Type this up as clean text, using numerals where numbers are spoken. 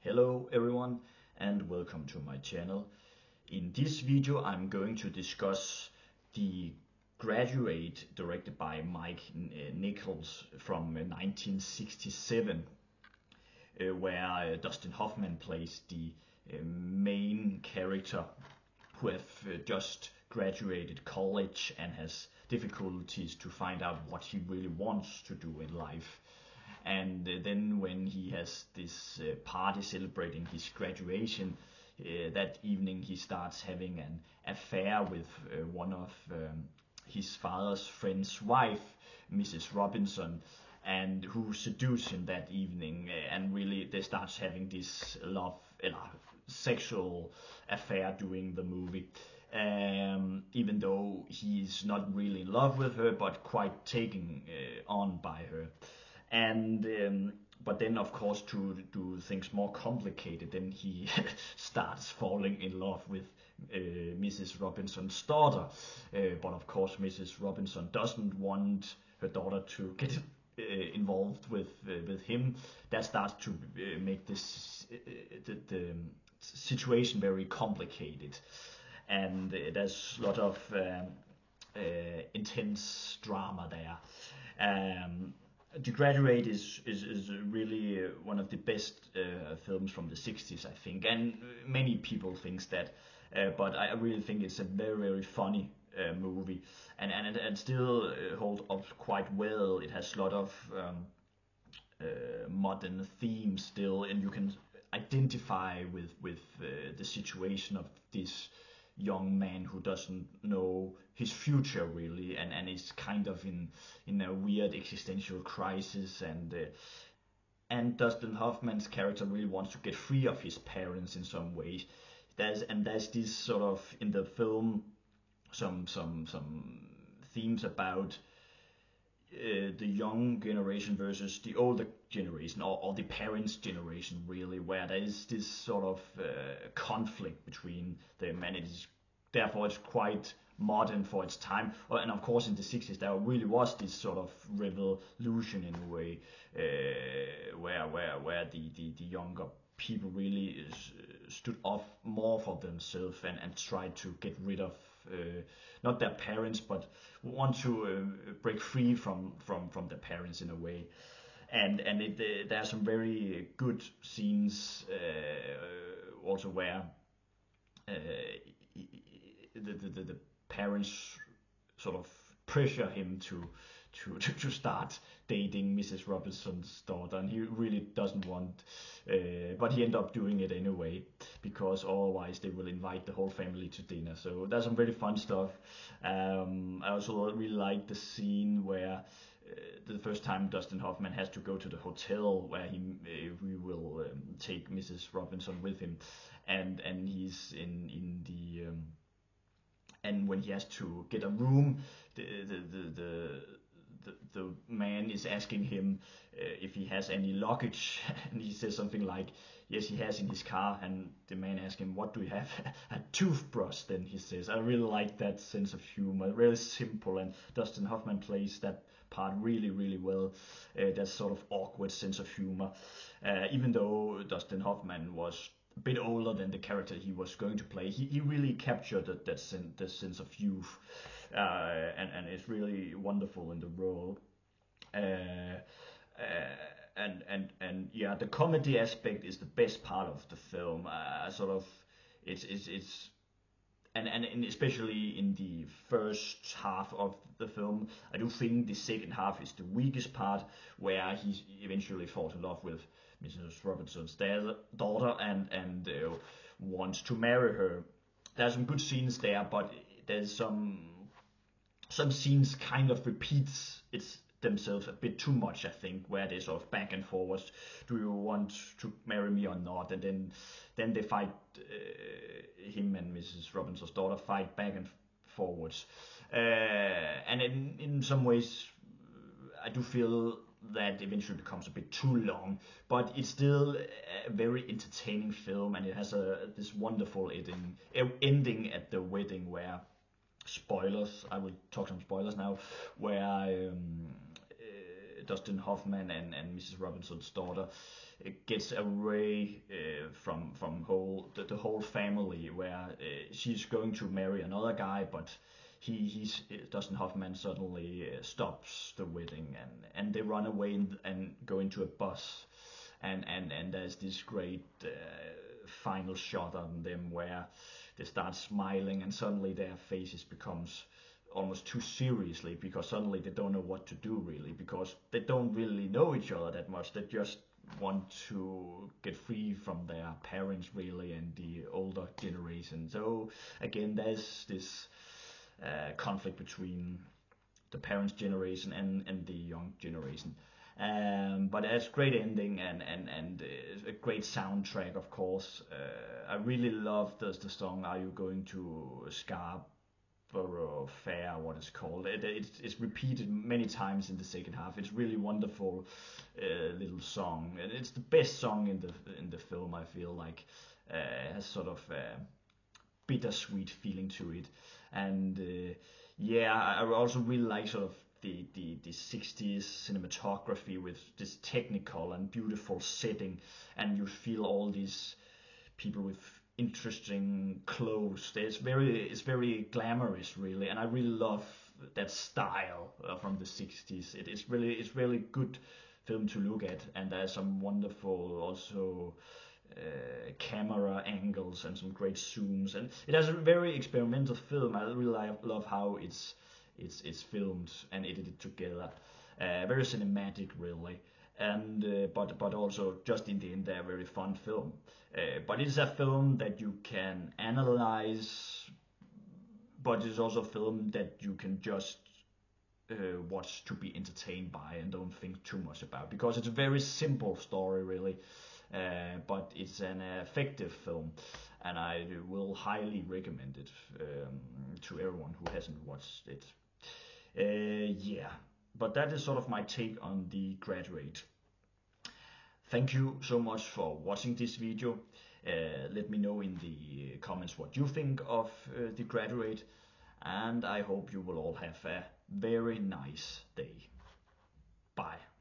Hello everyone and welcome to my channel. In this video I'm going to discuss the Graduate directed by Nichols from 1967 where Dustin Hoffman plays the main character who have just graduated college and has difficulties to find out what he really wants to do in life. And then when he has this party celebrating his graduation, that evening he starts having an affair with one of his father's friend's wife, Mrs. Robinson, and who seduced him that evening, and really they start having this sexual affair during the movie. Even though he's not really in love with her, but quite taken on by her. And but then of course, to do things more complicated, then he starts falling in love with Mrs. Robinson's daughter, but of course Mrs. Robinson doesn't want her daughter to get involved with him. That starts to make this the situation very complicated, and there's a lot of intense drama there. The Graduate is really one of the best films from the 60s, I think, and many people think that, but I really think it's a very funny movie, and still holds up quite well. It has a lot of modern themes still, and you can identify with the situation of this young man who doesn't know his future really, and is kind of in a weird existential crisis, and Dustin Hoffman's character really wants to get free of his parents in some ways. There's this sort of in the film some themes about the young generation versus the older generation, or the parents' generation really, where there is this sort of conflict between them, and therefore it's quite modern for its time. And of course in the 60s there really was this sort of revolution in a way, where the younger people really stood up more for themselves and tried to get rid of not their parents, but want to break free from their parents in a way. And there are some very good scenes also where the parents sort of pressure him to start dating Mrs. Robinson's daughter, and he really doesn't want, but he ends up doing it anyway, because otherwise they will invite the whole family to dinner. So there's some very fun stuff. I also really like the scene where the first time Dustin Hoffman has to go to the hotel where he will take Mrs. Robinson with him, and he's in the and when he has to get a room, the man is asking him if he has any luggage, and he says something like, yes, he has in his car, and the man asks him, what do you have? A toothbrush, then he says. I really like that sense of humor, really simple, and Dustin Hoffman plays that part really well, that sort of awkward sense of humor, even though Dustin Hoffman was a bit older than the character he was going to play. He really captured that sense of youth, and it's really wonderful in the role. And yeah, the comedy aspect is the best part of the film. Sort of, it's and especially in the first half of the film. I do think the second half is the weakest part, where he eventually falls in love with Mrs. Robinson's daughter and wants to marry her. There's some good scenes there, but there's some scenes kind of repeats themselves a bit too much, I think, where they sort of back and forwards. Do you want to marry me or not? And then they fight, him and Mrs. Robinson's daughter fight back and forwards. And in some ways, I do feel that eventually becomes a bit too long, but it's still a very entertaining film, and it has this wonderful ending at the wedding, where spoilers, I will talk some spoilers now, where Dustin Hoffman and Mrs. Robinson's daughter gets away from the whole family, where she's going to marry another guy, but Dustin Hoffman suddenly stops the wedding, and they run away and go into a bus, and there's this great final shot on them where they start smiling, and suddenly their faces becomes almost too seriously, because suddenly they don't know what to do really, because they don't really know each other that much. They just want to get free from their parents really, and the older generation. So again, there's this conflict between the parents' generation and the young generation. But it's great ending, and a great soundtrack, of course. I really love the song "Are You Going to Scarborough Fair," what it's called. It's repeated many times in the second half. It's really wonderful little song, and it's the best song in the film. I feel like it has sort of bittersweet feeling to it, and yeah, I also really like sort of the 60s cinematography with this technical and beautiful setting, and you feel all these people with interesting clothes. It's very glamorous really, and I really love that style from the 60s. It's really good film to look at, and there's some wonderful also camera angles and some great zooms, and it has a very experimental film. I really love how it's filmed and edited together. Very cinematic really, and but also just in the end they're a very fun film. But it's a film that you can analyze, but it's also a film that you can just watch to be entertained by and don't think too much about, because it's a very simple story really, but it's an effective film, and I will highly recommend it to everyone who hasn't watched it. Yeah, but that is sort of my take on The Graduate. Thank you so much for watching this video. Let me know in the comments what you think of The Graduate, and I hope you will all have a very nice day. Bye.